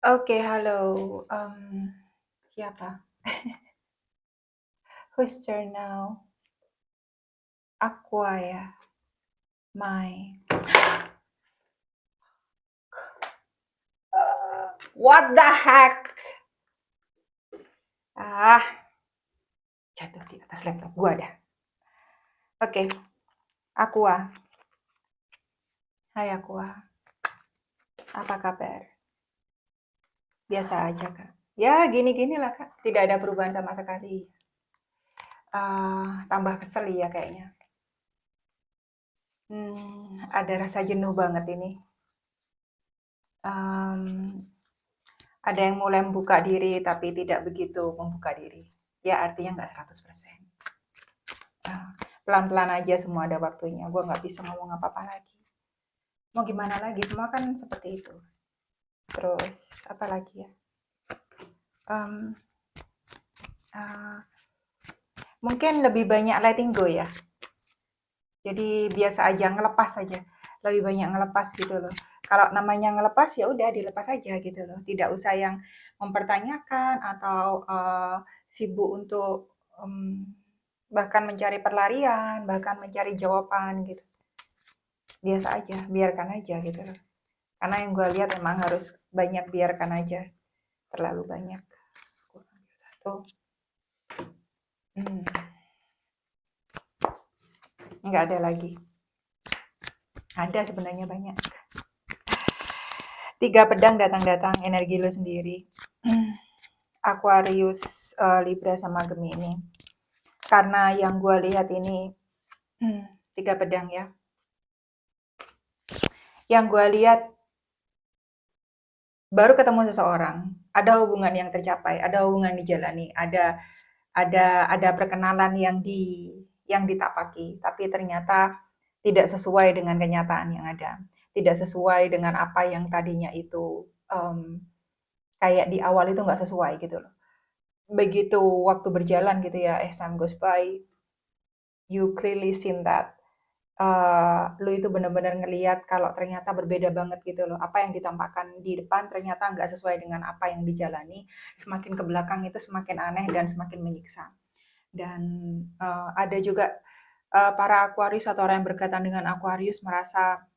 Oke, halo. Siapa? Whose turn now? Aqua ya. My. What the heck? Ah, jatuh di atas laptop gua dah. Oke, Aqua. Hai Aqua. Apa kabar? Biasa aja, Kak. Ya, gini-gini lah, Kak. Tidak ada perubahan sama sekali. Tambah kesel ya kayaknya. Ada rasa jenuh banget ini. Em, ada yang mulai membuka diri tapi tidak begitu membuka diri. Ya artinya nggak 100%. Pelan-pelan aja, semua ada waktunya. Gue nggak bisa ngomong apa-apa lagi. Mau gimana lagi, semua kan seperti itu. Terus apa lagi ya? Em, eh, Mungkin lebih banyak letting go ya. Jadi biasa aja, ngelepas aja. Lebih banyak ngelepas gitu loh. Kalau namanya ngelepas ya udah dilepas aja gitu loh. Tidak usah yang mempertanyakan atau sibuk untuk bahkan mencari perlarian, bahkan mencari jawaban gitu. Biasa aja, biarkan aja gitu loh. Karena yang gue lihat memang harus banyak, biarkan aja. Terlalu banyak. Gue ambil satu. Nggak ada lagi. Ada sebenarnya banyak. 3 pedang datang-datang, energi lo sendiri. Aquarius, Libra sama Gemini. Karena yang gue lihat ini 3 pedang ya. Yang gue lihat baru ketemu seseorang, ada hubungan yang tercapai, ada hubungan dijalani, ada perkenalan yang ditapaki, tapi ternyata tidak sesuai dengan kenyataan yang ada, tidak sesuai dengan apa yang tadinya itu kayak di awal itu nggak sesuai gitu loh. Begitu waktu berjalan gitu ya, as time goes by, you clearly seen that lu itu benar-benar ngelihat kalau ternyata berbeda banget gitu loh. Apa yang ditampakkan di depan ternyata nggak sesuai dengan apa yang dijalani. Semakin ke belakang itu semakin aneh dan semakin menyiksa. Dan ada juga para Aquarius atau orang yang berkaitan dengan Aquarius merasa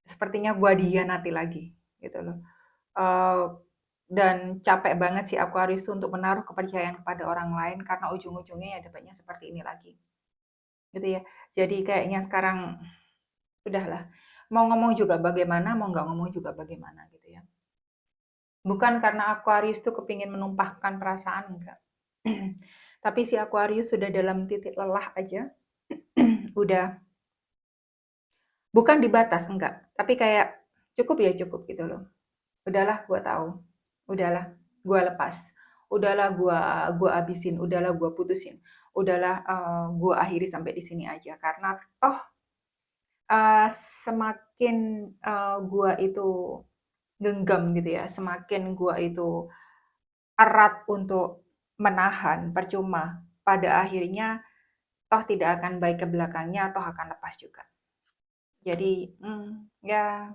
sepertinya gua dihianati lagi gitu loh. Dan capek banget si Aquarius tuh untuk menaruh kepercayaan kepada orang lain karena ujung-ujungnya ya dapatnya seperti ini lagi. Gitu ya. Jadi kayaknya sekarang udahlah, mau ngomong juga bagaimana, mau nggak ngomong juga bagaimana gitu ya. Bukan karena Aquarius tuh kepingin menumpahkan perasaan, enggak. Tapi si Aquarius sudah dalam titik lelah aja. Udah, bukan di batas, enggak. Tapi kayak cukup ya cukup gitu loh. Udahlah gua tahu. Udahlah gua lepas. Udahlah gua abisin, udahlah gua putusin. Udahlah gua akhiri sampai di sini aja karena toh semakin gua itu genggam gitu ya, semakin gua itu erat untuk menahan, percuma. Pada akhirnya toh tidak akan baik ke belakangnya, toh akan lepas juga. Jadi, ya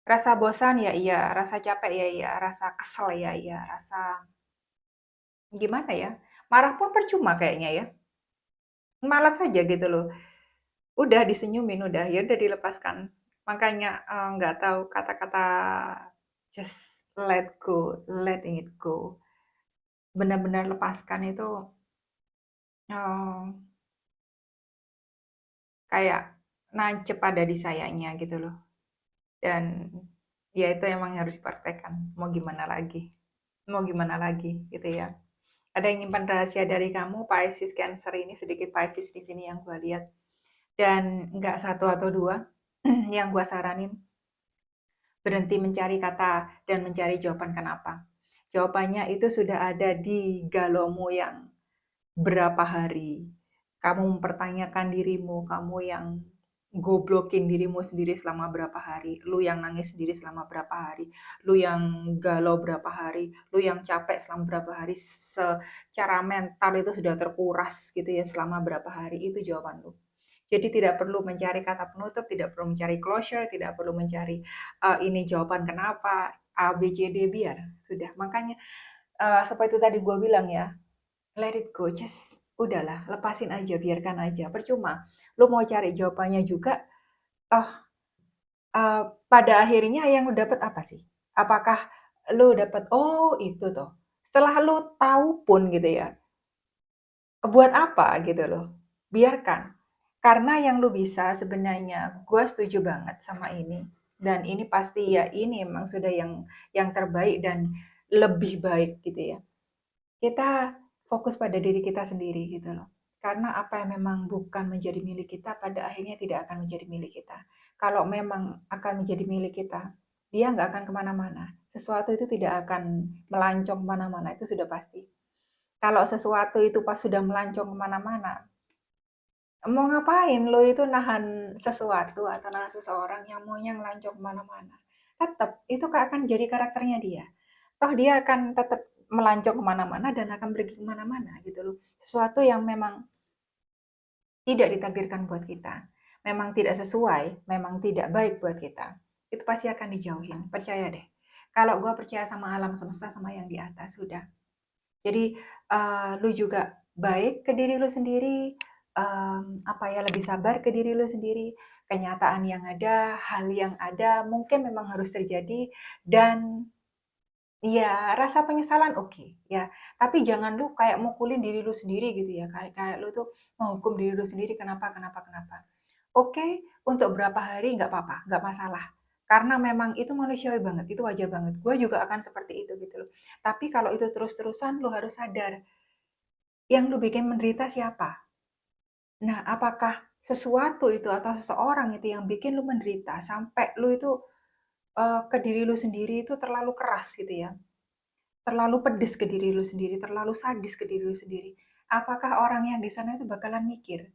rasa bosan ya iya, rasa capek ya iya, rasa kesel ya iya, rasa gimana ya, marah pun percuma kayaknya ya. Malas aja gitu loh. Udah disenyumin, udah, ya udah dilepaskan. Makanya nggak tahu kata-kata just let go, letting it go. Benar-benar lepaskan itu oh, kayak nancep ada di sayanya gitu loh. Dan ya itu emang harus dipraktekkan. Mau gimana lagi? Mau gimana lagi gitu ya. Ada yang nyimpan rahasia dari kamu, Pisces, Cancer ini sedikit Pisces di sini yang gue lihat. Dan nggak satu atau dua yang gue saranin. Berhenti mencari kata dan mencari jawaban kenapa. Jawabannya itu sudah ada di galomu yang berapa hari. Kamu mempertanyakan dirimu, kamu yang goblokin dirimu sendiri selama berapa hari, lu yang nangis sendiri selama berapa hari, lu yang galau berapa hari, lu yang capek selama berapa hari, secara mental itu sudah terkuras gitu ya selama berapa hari, itu jawaban lu. Jadi tidak perlu mencari kata penutup, tidak perlu mencari closure, tidak perlu mencari ini jawaban kenapa. A, B, C, D, biar. Sudah, makanya seperti tadi gue bilang ya, let it go, just udahlah, lepasin aja, biarkan aja. Percuma, lu mau cari jawabannya juga, toh pada akhirnya yang lu dapat apa sih? Apakah lu dapat, oh itu toh. Setelah lu tahu pun gitu ya, buat apa gitu loh. Biarkan. Karena yang lu bisa sebenarnya, gue setuju banget sama ini. Dan ini pasti ya, ini emang sudah yang terbaik dan lebih baik gitu ya. Kita fokus pada diri kita sendiri gitu loh. Karena apa yang memang bukan menjadi milik kita, pada akhirnya tidak akan menjadi milik kita. Kalau memang akan menjadi milik kita, dia nggak akan kemana-mana. Sesuatu itu tidak akan melancong kemana-mana, itu sudah pasti. Kalau sesuatu itu pas sudah melancong kemana-mana, mau ngapain lo itu nahan sesuatu atau nahan seseorang yang maunya ngelancong kemana-mana. Tetap, itu akan jadi karakternya dia. Toh dia akan tetap melancong kemana-mana dan akan pergi kemana-mana gitu loh. Sesuatu yang memang tidak ditakdirkan buat kita. Memang tidak sesuai, memang tidak baik buat kita. Itu pasti akan dijauhin, percaya deh. Kalau gue percaya sama alam semesta, sama yang di atas, sudah. Jadi lu juga baik ke diri lu sendiri, apa ya, lebih sabar ke diri lu sendiri. Kenyataan yang ada, hal yang ada mungkin memang harus terjadi dan ya rasa penyesalan oke, ya. Tapi jangan lu kayak mukulin diri lu sendiri gitu ya, kayak kayak lu tuh menghukum diri lu sendiri kenapa. Oke, untuk berapa hari nggak apa-apa, nggak masalah. Karena memang itu manusiawi banget, itu wajar banget. Gue juga akan seperti itu gitu loh. Tapi kalau itu terus-terusan, lu harus sadar, yang lu bikin menderita siapa? Nah, apakah sesuatu itu atau seseorang itu yang bikin lu menderita sampai lu itu ke diri lu sendiri itu terlalu keras gitu ya, terlalu pedes ke diri lu sendiri, terlalu sadis ke diri lu sendiri. Apakah orang yang di sana itu bakalan mikir?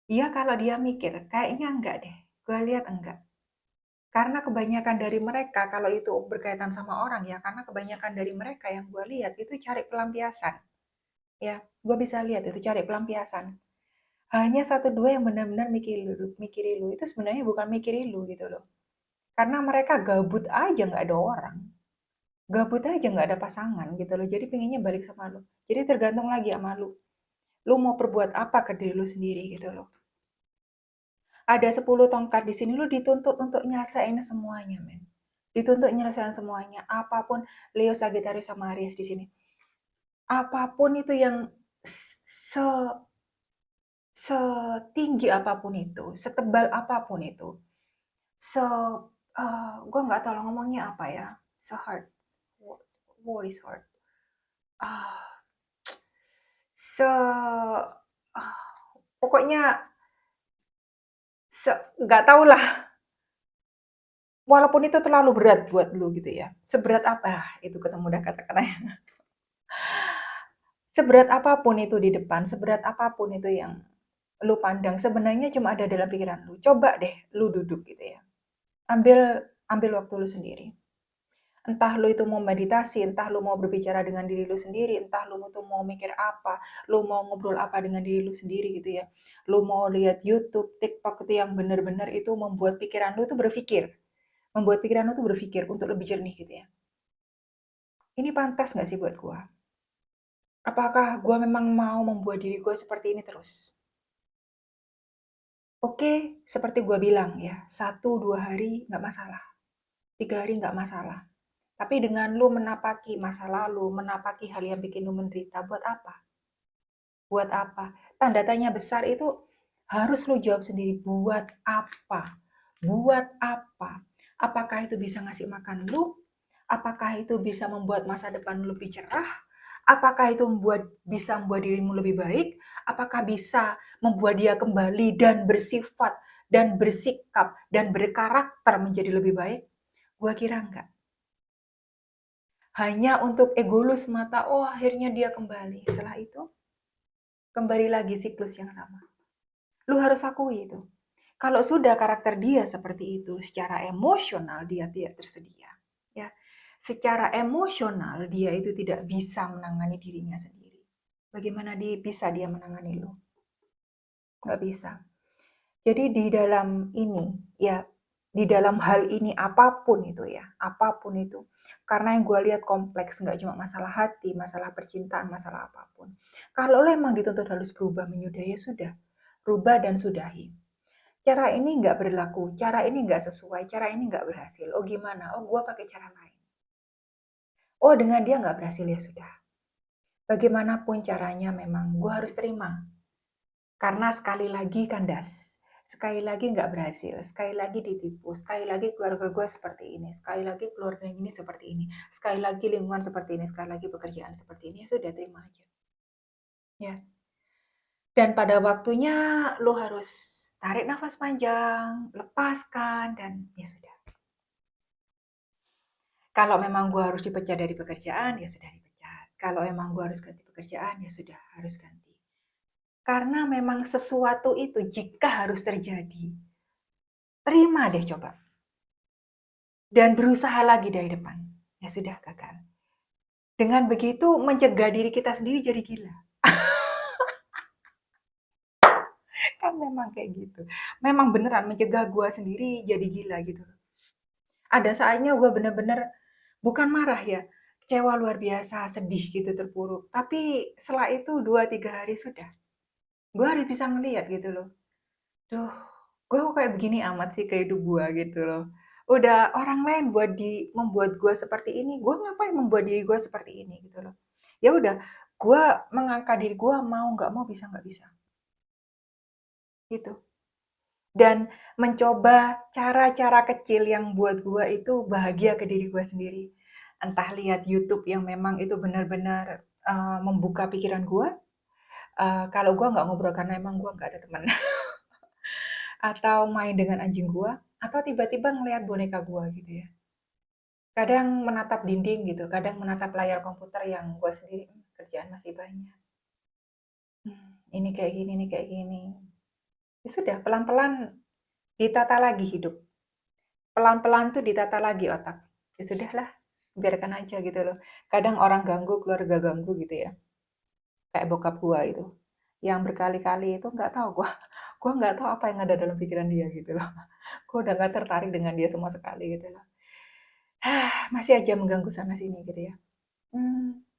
Iya, kalau dia mikir, kayaknya enggak deh. Gue lihat enggak. Karena kebanyakan dari mereka, kalau itu berkaitan sama orang ya, karena kebanyakan dari mereka yang gue lihat itu cari pelampiasan. Ya, gue bisa lihat itu cari pelampiasan. Hanya satu dua yang benar-benar mikirin lu. Itu sebenarnya bukan mikirin lu gitu loh. Karena mereka gabut aja nggak ada orang. Gabut aja nggak ada pasangan gitu loh. Jadi pengennya balik sama lu. Jadi tergantung lagi sama lu. Lu mau perbuat apa ke diri lu sendiri gitu loh. Ada 10 tongkat di sini, lu dituntut untuk nyelesain semuanya, men. Dituntut nyelesain semuanya, apapun. Leo, Sagittarius, sama Aries di sini. Apapun itu yang se setinggi apapun itu, setebal apapun itu, se gue nggak tahu ngomongnya apa ya, se-hard, what is hard? Ah, se ah, pokoknya nggak tahu lah. Walaupun itu terlalu berat buat lu gitu ya. Seberat apa? Itu ketemu dah kata-katanya. Seberat apapun itu di depan, seberat apapun itu yang lu pandang, sebenarnya cuma ada dalam pikiran lu. Coba deh lu duduk gitu ya. Ambil ambil waktu lu sendiri. Entah lu itu mau meditasi, entah lu mau berbicara dengan diri lu sendiri, entah lu tuh mau mikir apa, lu mau ngobrol apa dengan diri lu sendiri gitu ya. Lu mau lihat YouTube, TikTok itu yang benar-benar itu membuat pikiran lu tuh berpikir. Membuat pikiran lu tuh berpikir untuk lebih jernih gitu ya. Ini pantas nggak sih buat gua? Apakah gua memang mau membuat diri gua seperti ini terus? Oke, seperti gua bilang ya, 1, 2 hari nggak masalah, 3 hari nggak masalah. Tapi dengan lu menapaki masa lalu, menapaki hal yang bikin lu menderita, buat apa? Buat apa? Tanda tanya besar itu harus lu jawab sendiri, buat apa? Buat apa? Apakah itu bisa ngasih makan lu? Apakah itu bisa membuat masa depan lu lebih cerah? Apakah itu bisa membuat dirimu lebih baik? Apakah bisa membuat dia kembali dan bersifat dan bersikap dan berkarakter menjadi lebih baik? Gua kira enggak. Hanya untuk ego lu semata, oh akhirnya dia kembali. Setelah itu, kembali lagi siklus yang sama. Lu harus akui itu. Kalau sudah karakter dia seperti itu, secara emosional dia tidak tersedia. Ya, secara emosional dia itu tidak bisa menangani dirinya sendiri. Bagaimana bisa dia menangani lu? Nggak bisa. Jadi di dalam ini, ya di dalam hal ini apapun itu ya, apapun itu. Karena yang gue lihat kompleks, nggak cuma masalah hati, masalah percintaan, masalah apapun. Kalau lo emang dituntut harus berubah menyudahi, ya sudah. Rubah dan sudahi. Cara ini nggak berlaku, cara ini nggak sesuai, cara ini nggak berhasil. Oh gimana? Oh gue pakai cara lain. Oh dengan dia nggak berhasil, ya sudah. Bagaimanapun caranya memang gue harus terima. Karena sekali lagi kandas. Sekali lagi nggak berhasil, sekali lagi ditipu, sekali lagi keluarga gue seperti ini, sekali lagi keluarga ini seperti ini, sekali lagi lingkungan seperti ini, sekali lagi pekerjaan seperti ini, ya sudah terima aja. Ya. Dan pada waktunya lo harus tarik nafas panjang, lepaskan, dan ya sudah. Kalau memang gue harus dipecat dari pekerjaan, ya sudah dipecat. Kalau memang gue harus ganti pekerjaan, ya sudah harus ganti. Karena memang sesuatu itu jika harus terjadi, terima deh coba. Dan berusaha lagi dari depan. Ya sudah gagal. Dengan begitu mencegah diri kita sendiri jadi gila. Kan memang kayak gitu. Memang beneran mencegah gue sendiri jadi gila gitu. Ada saatnya gue bener-bener bukan marah ya, kecewa luar biasa, sedih gitu, terpuruk. Tapi setelah itu 2-3 hari sudah. Gue harus bisa ngeliat gitu loh. Duh, gue kok kayak begini amat sih ke hidup gue gitu loh. Udah orang lain membuat gue seperti ini, gue ngapain membuat diri gue seperti ini gitu loh. Ya udah, gue mengangkat diri gue mau nggak mau, bisa nggak bisa gitu. Dan mencoba cara-cara kecil yang buat gue itu bahagia ke diri gue sendiri. Entah lihat YouTube yang memang itu benar-benar membuka pikiran gue. Kalau gue nggak ngobrol karena emang gue nggak ada teman. Atau main dengan anjing gue. Atau tiba-tiba ngelihat boneka gue gitu ya. Kadang menatap dinding gitu, kadang menatap layar komputer yang gue sendiri, kerjaan masih banyak. Ini kayak gini, ini kayak gini. Ya sudah, pelan-pelan ditata lagi hidup. Pelan-pelan tuh ditata lagi otak. Ya sudahlah, biarkan aja gitu loh. Kadang orang ganggu, keluarga ganggu gitu ya. Kayak bokap gua itu. Yang berkali-kali itu nggak tahu gua. Gua nggak tahu apa yang ada dalam pikiran dia gitu loh. Gua udah nggak tertarik dengan dia sama sekali gitu loh. Masih aja mengganggu sana sini gitu ya.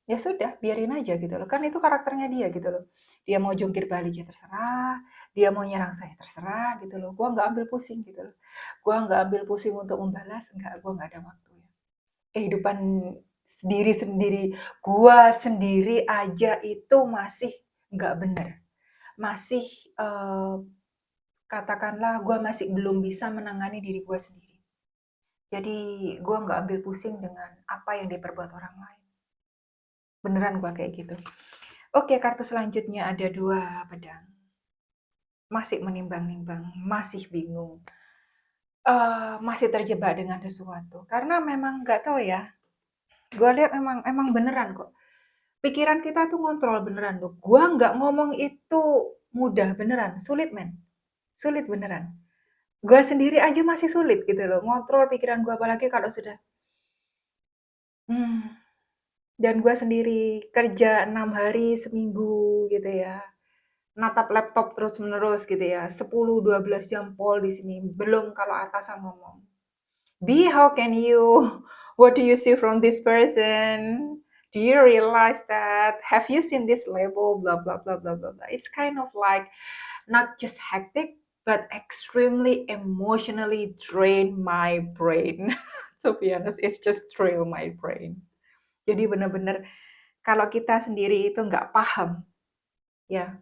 Ya sudah, biarin aja gitu loh. Kan itu karakternya dia gitu loh. Dia mau jungkir balik ya terserah, dia mau nyerang saya terserah gitu loh. Gua nggak ambil pusing gitu loh. Gua nggak ambil pusing untuk membalas, enggak, gua nggak ada waktunya. Kehidupan sendiri-sendiri, gua sendiri aja itu masih nggak bener. Masih eh, katakanlah gua masih belum bisa menangani diri gua sendiri. Jadi gua nggak ambil pusing dengan apa yang diperbuat orang lain. Beneran gua kayak gitu. Oke, kartu selanjutnya ada 2 pedang. Masih menimbang-nimbang, masih bingung, masih terjebak dengan sesuatu. Karena memang nggak tahu ya, gue lihat emang beneran kok. Pikiran kita tuh ngontrol beneran tuh. Gue nggak ngomong itu mudah, beneran. Sulit, men. Sulit beneran. Gue sendiri aja masih sulit gitu loh. Ngontrol pikiran gue, apalagi kalau sudah. Hmm, dan gue sendiri kerja 6 hari seminggu gitu ya. Natap laptop terus-menerus gitu ya, 10-12 jam pol di sini. Belum kalau atasan ngomong, "B, how can you? What do you see from this person? Do you realize that? Have you seen this label? Blah blah blah blah blah blah." It's kind of like not just hectic, but extremely emotionally drain my brain. To be honest, it's just drain my brain. Jadi benar-benar kalau kita sendiri itu nggak paham, ya,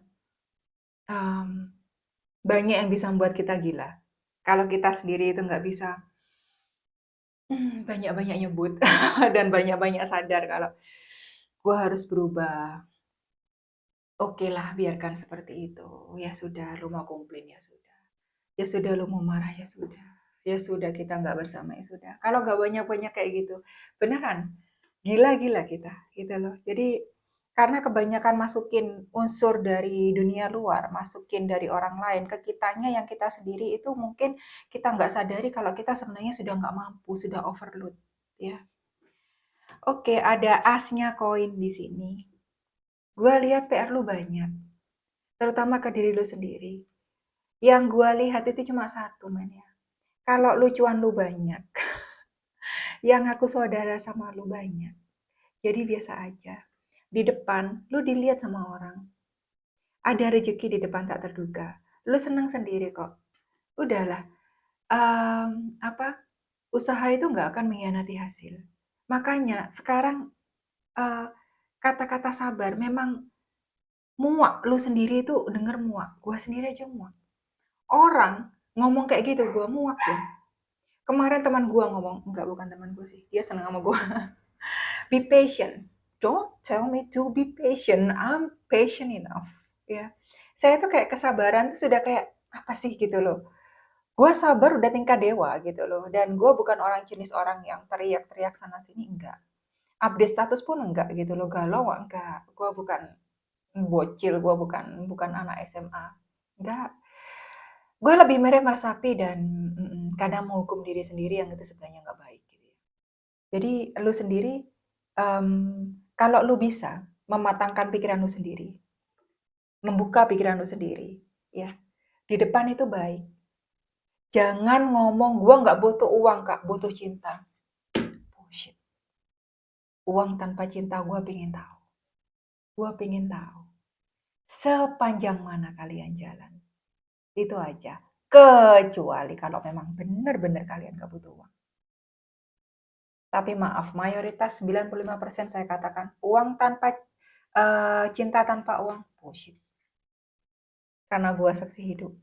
banyak yang bisa membuat kita gila. Kalau kita sendiri itu nggak bisa banyak-banyak nyebut dan banyak-banyak sadar kalau gue harus berubah. Oke lah, biarkan seperti itu. Ya sudah, lu mau komplain ya sudah. Ya sudah, lu mau marah ya sudah. Ya sudah, kita nggak bersama ya sudah. Kalau nggak banyak-banyak kayak gitu, beneran gila-gila kita gitu loh. Jadi karena kebanyakan masukin unsur dari dunia luar, masukin dari orang lain ke kitanya yang kita sendiri itu mungkin kita nggak sadari kalau kita sebenarnya sudah nggak mampu, sudah overload. Ya, oke, ada asnya koin di sini. Gue lihat PR lu banyak, terutama ke diri lu sendiri. Yang gue lihat itu cuma satu, men ya. Kalau lucuan lu banyak, yang aku saudara sama lu banyak. Jadi biasa aja. Di depan, lu dilihat sama orang. Ada rezeki di depan tak terduga. Lu senang sendiri kok. Udahlah. Apa? Usaha itu nggak akan mengkhianati hasil. Makanya sekarang eh, kata-kata sabar memang muak. Lu sendiri itu denger muak. Gua sendiri aja muak. Orang ngomong kayak gitu, gua muak ya. Kemarin teman gua ngomong, enggak bukan teman gua sih. Dia senang sama gua. Be patient. Don't tell me to be patient. I'm patient enough. Ya, saya tuh kayak kesabaran tuh sudah kayak apa sih gitu loh. Gue sabar udah tingkat dewa gitu loh. Dan gue bukan orang jenis orang yang teriak-teriak sana sini enggak. Update status pun enggak gitu loh. Galau enggak. Gue bukan bocil, gue bukan anak SMA. Enggak. Gue lebih mirip meresapi dan kadang menghukum diri sendiri yang itu sebenarnya enggak baik gitu ya. Jadi lu sendiri kalau lu bisa mematangkan pikiran lu sendiri, membuka pikiran lu sendiri, ya. Di depan itu baik. Jangan ngomong, gua nggak butuh uang, Kak, butuh cinta. Bullshit. Uang tanpa cinta gua pengen tahu. Gua pengen tahu. Sepanjang mana kalian jalan. Itu aja. Kecuali kalau memang benar-benar kalian nggak butuh uang. Tapi maaf, mayoritas 95% saya katakan uang tanpa cinta tanpa uang, bullshit. Karena gua saksi hidup.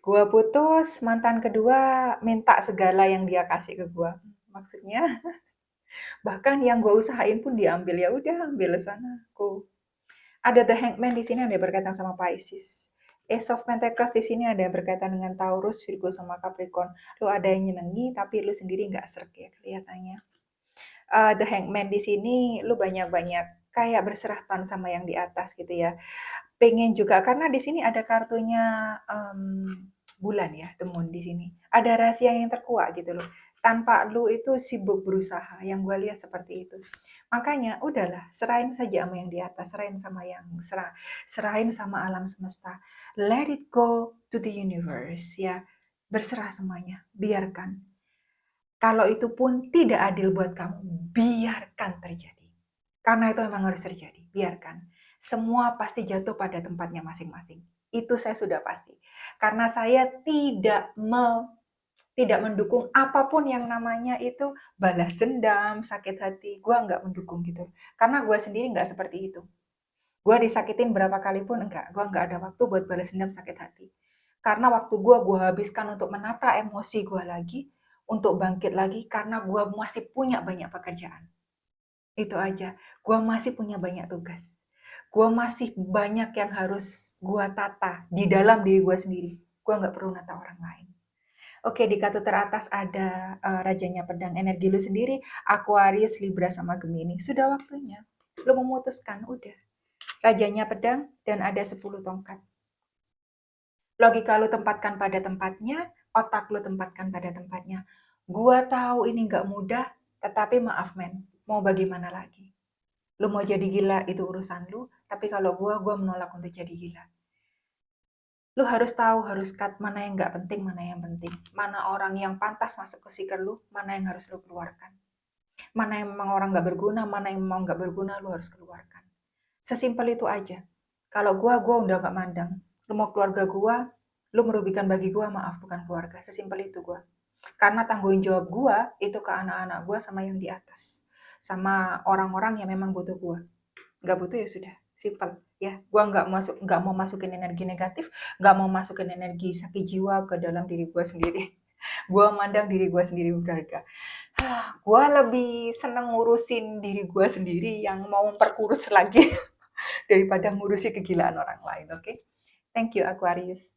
Gua putus, mantan kedua minta segala yang dia kasih ke gua. Maksudnya bahkan yang gua usahain pun diambil, ya udah ambil sana. Ada The Hangman di sini ada berkaitan sama Pisces. Ace of Pentacles di sini ada berkaitan dengan Taurus, Virgo sama Capricorn. Lu ada yang nyenengi tapi lu sendiri nggak sreg ya kelihatannya. The Hangman di sini lu banyak-banyak kayak berserahkan sama yang di atas gitu ya. Pengen juga karena di sini ada kartunya bulan ya, the moon di sini. Ada rahasia yang terkuat gitu loh. Tanpa lu itu sibuk berusaha, yang gue lihat seperti itu. Makanya udahlah, serahin saja sama yang di atas, serahin sama alam semesta. Let it go to the universe ya. Berserah semuanya, biarkan. Kalau itu pun tidak adil buat kamu, biarkan terjadi. Karena itu memang harus terjadi, biarkan. Semua pasti jatuh pada tempatnya masing-masing. Itu saya sudah pasti. Karena saya tidak mendukung apapun yang namanya itu balas dendam, sakit hati. Gue nggak mendukung gitu. Karena gue sendiri nggak seperti itu. Gue disakitin berapa kali pun enggak. Gue nggak ada waktu buat balas dendam sakit hati. Karena waktu gue habiskan untuk menata emosi gue lagi, untuk bangkit lagi, karena gue masih punya banyak pekerjaan. Itu aja. Gue masih punya banyak tugas. Gue masih banyak yang harus gue tata di dalam diri gue sendiri. Gue nggak perlu nata orang lain. Oke, di kartu teratas ada Rajanya Pedang, energi lu sendiri, Aquarius, Libra, sama Gemini. Sudah waktunya. Lu memutuskan, udah. Rajanya Pedang dan ada 10 tongkat. Logika lu tempatkan pada tempatnya, otak lu tempatkan pada tempatnya. Gua tahu ini nggak mudah, tetapi maaf men, mau bagaimana lagi? Lu mau jadi gila itu urusan lu, tapi kalau gua menolak untuk jadi gila. Lu harus tahu, harus cut mana yang nggak penting, mana yang penting. Mana orang yang pantas masuk ke sikap lu, mana yang harus lu keluarkan. Mana yang memang orang nggak berguna, mana yang memang nggak berguna, lu harus keluarkan. Sesimpel itu aja. Kalau gua udah nggak mandang. Lu mau keluarga gua, lu merugikan bagi gua, maaf bukan keluarga. Sesimpel itu gua. Karena tanggung jawab gua itu ke anak-anak gua sama yang di atas. Sama orang-orang yang memang butuh gua. Nggak butuh ya sudah, simpel ya. Gua nggak mau masukin energi negatif, nggak mau masukin energi sakit jiwa ke dalam diri gua sendiri. Gua mandang diri gua sendiri berharga. Gua lebih seneng ngurusin diri gua sendiri yang mau memperkurus lagi daripada ngurusi kegilaan orang lain, oke? Thank you Aquarius.